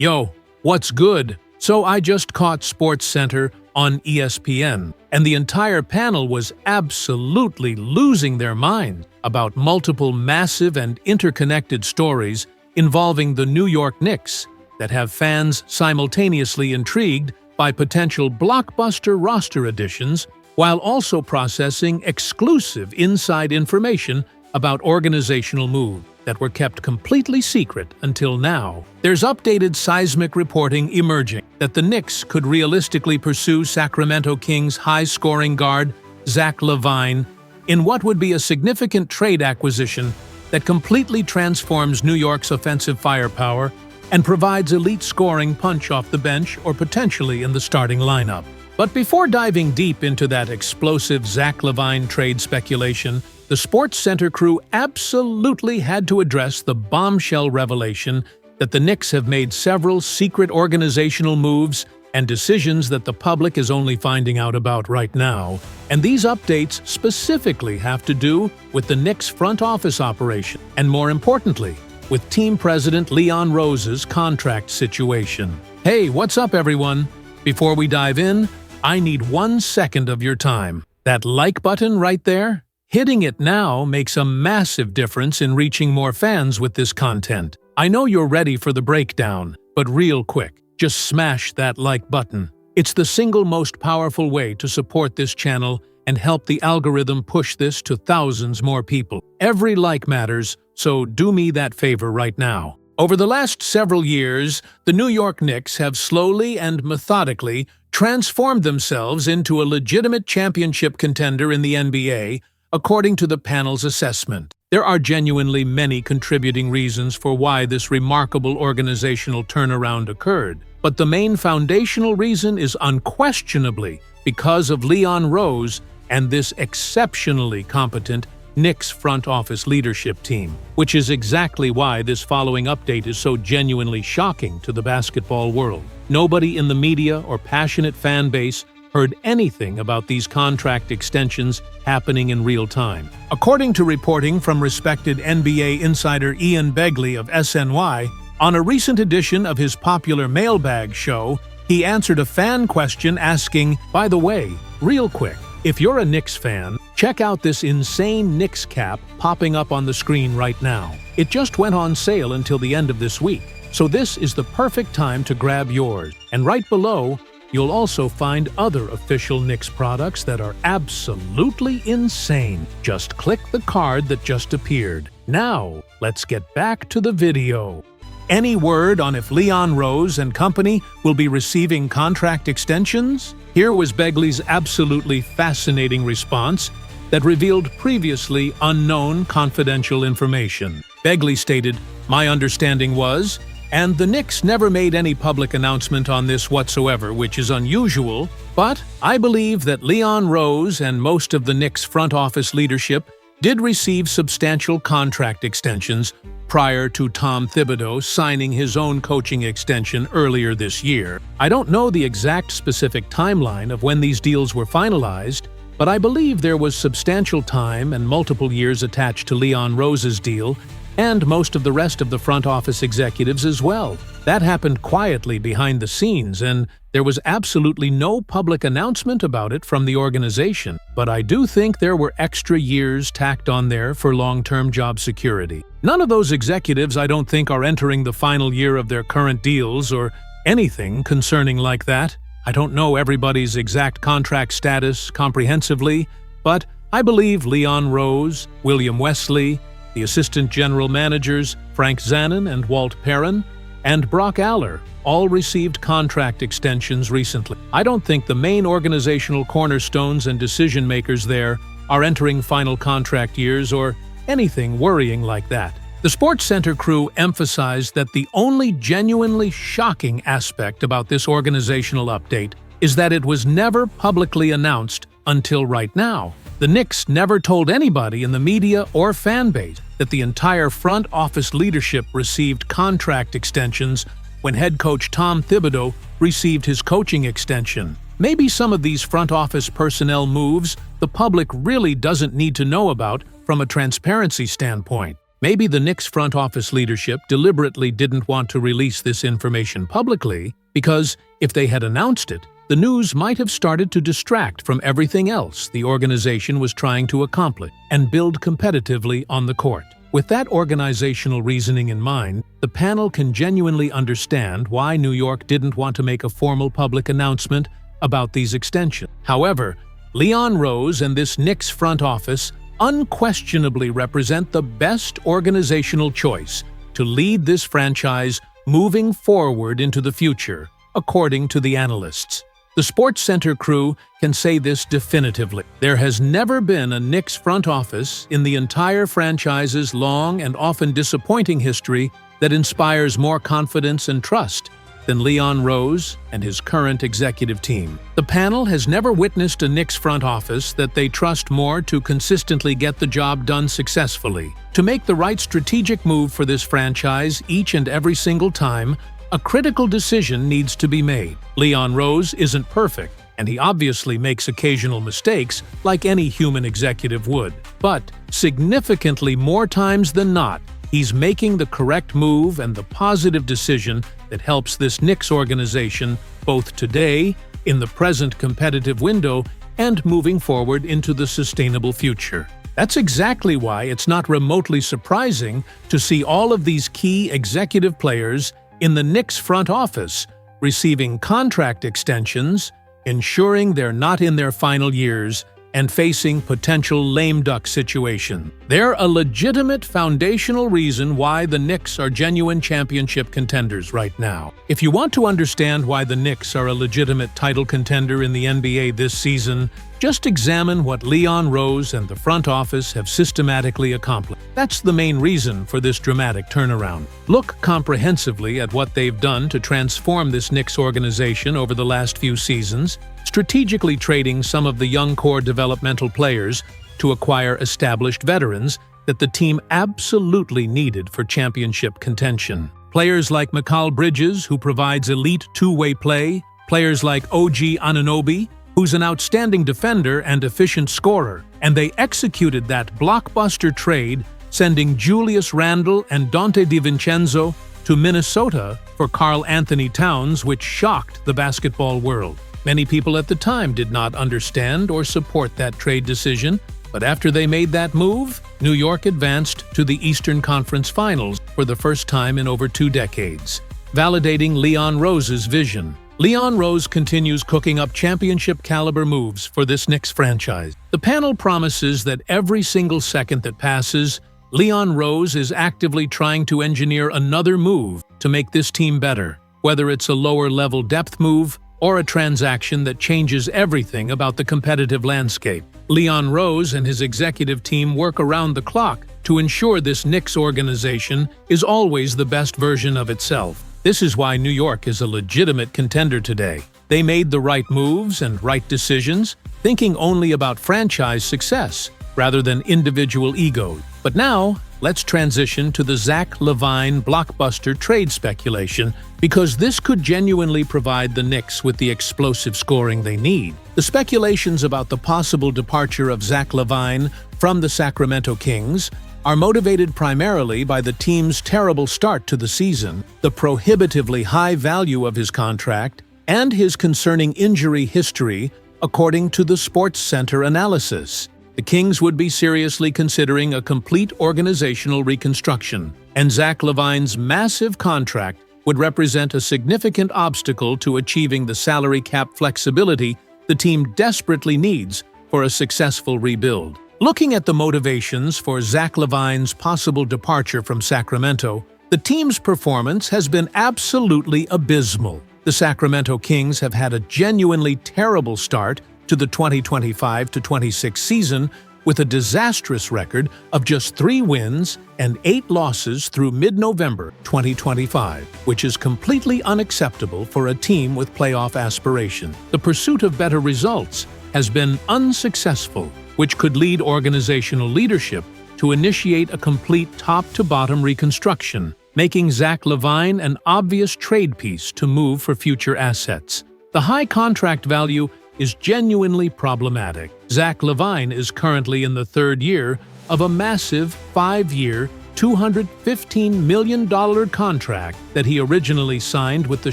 Yo, what's good? So I just caught SportsCenter on ESPN, and the entire panel was absolutely losing their mind about multiple massive and interconnected stories involving the New York Knicks that have fans simultaneously intrigued by potential blockbuster roster additions while also processing exclusive inside information about organizational moves that were kept completely secret until now. There's updated seismic reporting emerging that the Knicks could realistically pursue Sacramento Kings high-scoring guard Zach LaVine in what would be a significant trade acquisition that completely transforms New York's offensive firepower and provides elite scoring punch off the bench or potentially in the starting lineup. But before diving deep into that explosive Zach LaVine trade speculation, the SportsCenter crew absolutely had to address the bombshell revelation that the Knicks have made several secret organizational moves and decisions that the public is only finding out about right now. And these updates specifically have to do with the Knicks front office operation, and more importantly, with team president Leon Rose's contract situation. Hey, what's up everyone? Before we dive in, I need 1 second of your time. That like button right there? Hitting it now makes a massive difference in reaching more fans with this content. I know you're ready for the breakdown, but real quick, just smash that like button. It's the single most powerful way to support this channel and help the algorithm push this to thousands more people. Every like matters, so do me that favor right now. Over the last several years, the New York Knicks have slowly and methodically transformed themselves into a legitimate championship contender in the NBA, according to the panel's assessment. There are genuinely many contributing reasons for why this remarkable organizational turnaround occurred, but the main foundational reason is unquestionably because of Leon Rose and this exceptionally competent Knicks front office leadership team, which is exactly why this following update is so genuinely shocking to the basketball world. Nobody in the media or passionate fan base heard anything about these contract extensions happening in real time. According to reporting from respected NBA insider Ian Begley of SNY, on a recent edition of his popular Mailbag show, he answered a fan question asking, by the way, real quick, if you're a Knicks fan, check out this insane Knicks cap popping up on the screen right now. It just went on sale until the end of this week, so this is the perfect time to grab yours. And right below, you'll also find other official Knicks products that are absolutely insane. Just click the card that just appeared. Now, let's get back to the video. Any word on if Leon Rose and company will be receiving contract extensions? Here was Begley's absolutely fascinating response that revealed previously unknown confidential information. Begley stated, "My understanding was," and the Knicks never made any public announcement on this whatsoever, which is unusual, but I believe that Leon Rose and most of the Knicks front office leadership did receive substantial contract extensions prior to Tom Thibodeau signing his own coaching extension earlier this year. I don't know the exact specific timeline of when these deals were finalized, but I believe there was substantial time and multiple years attached to Leon Rose's deal, and most of the rest of the front office executives as well. That happened quietly behind the scenes, and there was absolutely no public announcement about it from the organization. But I do think there were extra years tacked on there for long-term job security. None of those executives, I don't think, are entering the final year of their current deals or anything concerning like that. I don't know everybody's exact contract status comprehensively, but I believe Leon Rose, William Wesley, the assistant general managers Frank Zanin and Walt Perrin, and Brock Aller all received contract extensions recently. I don't think the main organizational cornerstones and decision-makers there are entering final contract years or anything worrying like that. The SportsCenter crew emphasized that the only genuinely shocking aspect about this organizational update is that it was never publicly announced until right now. The Knicks never told anybody in the media or fan base that the entire front office leadership received contract extensions when head coach Tom Thibodeau received his coaching extension. Maybe some of these front office personnel moves the public really doesn't need to know about from a transparency standpoint. Maybe the Knicks front office leadership deliberately didn't want to release this information publicly because, if they had announced it, the news might have started to distract from everything else the organization was trying to accomplish and build competitively on the court. With that organizational reasoning in mind, the panel can genuinely understand why New York didn't want to make a formal public announcement about these extensions. However, Leon Rose and this Knicks front office unquestionably represent the best organizational choice to lead this franchise moving forward into the future, according to the analysts. The SportsCenter crew can say this definitively. There has never been a Knicks front office in the entire franchise's long and often disappointing history that inspires more confidence and trust than Leon Rose and his current executive team. The panel has never witnessed a Knicks front office that they trust more to consistently get the job done successfully. To make the right strategic move for this franchise each and every single time, a critical decision needs to be made. Leon Rose isn't perfect, and he obviously makes occasional mistakes like any human executive would. But significantly more times than not, he's making the correct move and the positive decision that helps this Knicks organization both today, in the present competitive window, and moving forward into the sustainable future. That's exactly why it's not remotely surprising to see all of these key executive players in the Knicks front office receiving contract extensions, ensuring they're not in their final years, and facing potential lame duck situation. They're a legitimate foundational reason why the Knicks are genuine championship contenders right now. If you want to understand why the Knicks are a legitimate title contender in the NBA this season, just examine what Leon Rose and the front office have systematically accomplished. That's the main reason for this dramatic turnaround. Look comprehensively at what they've done to transform this Knicks organization over the last few seasons, strategically trading some of the young core developmental players to acquire established veterans that the team absolutely needed for championship contention. Players like Mikal Bridges, who provides elite two-way play, players like OG Anunoby, who's an outstanding defender and efficient scorer, and they executed that blockbuster trade, sending Julius Randle and Dante DiVincenzo to Minnesota for Karl Anthony Towns, which shocked the basketball world. Many people at the time did not understand or support that trade decision, but after they made that move, New York advanced to the Eastern Conference Finals for the first time in over 2 decades, validating Leon Rose's vision. Leon Rose continues cooking up championship-caliber moves for this Knicks franchise. The panel promises that every single second that passes, Leon Rose is actively trying to engineer another move to make this team better, whether it's a lower-level depth move or a transaction that changes everything about the competitive landscape. Leon Rose and his executive team work around the clock to ensure this Knicks organization is always the best version of itself. This is why New York is a legitimate contender today. They made the right moves and right decisions, thinking only about franchise success rather than individual egos. But now, let's transition to the Zach LaVine blockbuster trade speculation, because this could genuinely provide the Knicks with the explosive scoring they need. The speculations about the possible departure of Zach LaVine from the Sacramento Kings are motivated primarily by the team's terrible start to the season, the prohibitively high value of his contract, and his concerning injury history, according to the SportsCenter analysis. The Kings would be seriously considering a complete organizational reconstruction, and Zach LaVine's massive contract would represent a significant obstacle to achieving the salary cap flexibility the team desperately needs for a successful rebuild. Looking at the motivations for Zach LaVine's possible departure from Sacramento, the team's performance has been absolutely abysmal. The Sacramento Kings have had a genuinely terrible start to the 2025-26 season, with a disastrous record of just 3 wins and 8 losses through mid-November 2025, which is completely unacceptable for a team with playoff aspirations. The pursuit of better results has been unsuccessful, which could lead organizational leadership to initiate a complete top-to-bottom reconstruction, making Zach LaVine an obvious trade piece to move for future assets. The high contract value is genuinely problematic. Zach LaVine is currently in the 3rd year of a massive 5-year, $215 million contract that he originally signed with the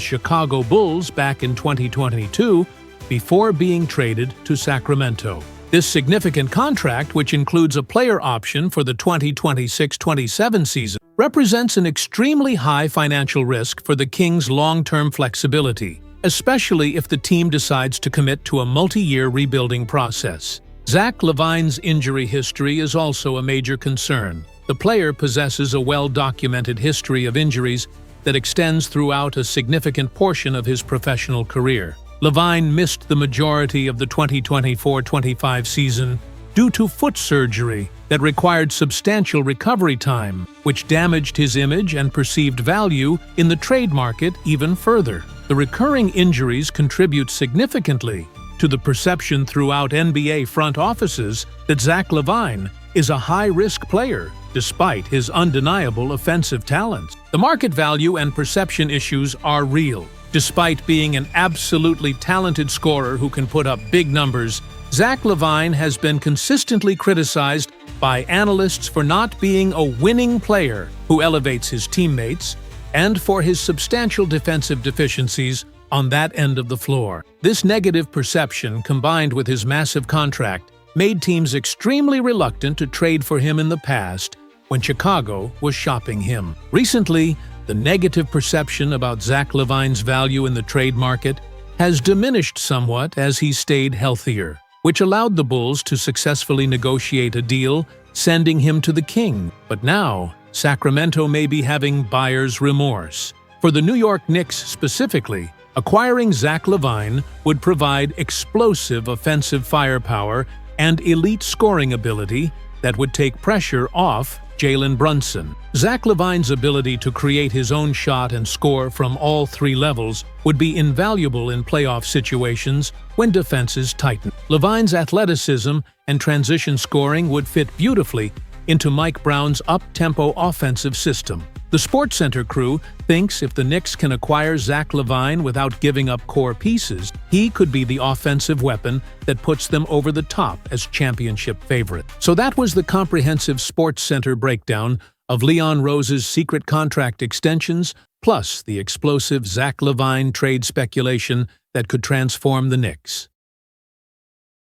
Chicago Bulls back in 2022 before being traded to Sacramento. This significant contract, which includes a player option for the 2026-27 season, represents an extremely high financial risk for the Kings' long-term flexibility, especially if the team decides to commit to a multi-year rebuilding process. Zach LaVine's injury history is also a major concern. The player possesses a well-documented history of injuries that extends throughout a significant portion of his professional career. LaVine missed the majority of the 2024-25 season due to foot surgery that required substantial recovery time, which damaged his image and perceived value in the trade market even further. The recurring injuries contribute significantly to the perception throughout NBA front offices that Zach LaVine is a high-risk player, despite his undeniable offensive talents. The market value and perception issues are real. Despite being an absolutely talented scorer who can put up big numbers, Zach LaVine has been consistently criticized by analysts for not being a winning player who elevates his teammates and for his substantial defensive deficiencies on that end of the floor. This negative perception, combined with his massive contract, made teams extremely reluctant to trade for him in the past when Chicago was shopping him. Recently, the negative perception about Zach LaVine's value in the trade market has diminished somewhat as he stayed healthier, which allowed the Bulls to successfully negotiate a deal, sending him to the King. But now, Sacramento may be having buyer's remorse. For the New York Knicks specifically, acquiring Zach LaVine would provide explosive offensive firepower and elite scoring ability that would take pressure off Jalen Brunson. Zach LaVine's ability to create his own shot and score from all three levels would be invaluable in playoff situations when defenses tighten. LaVine's athleticism and transition scoring would fit beautifully into Mike Brown's up-tempo offensive system. The SportsCenter crew thinks if the Knicks can acquire Zach LaVine without giving up core pieces, he could be the offensive weapon that puts them over the top as championship favorite. So that was the comprehensive SportsCenter breakdown of Leon Rose's secret contract extensions, plus the explosive Zach LaVine trade speculation that could transform the Knicks.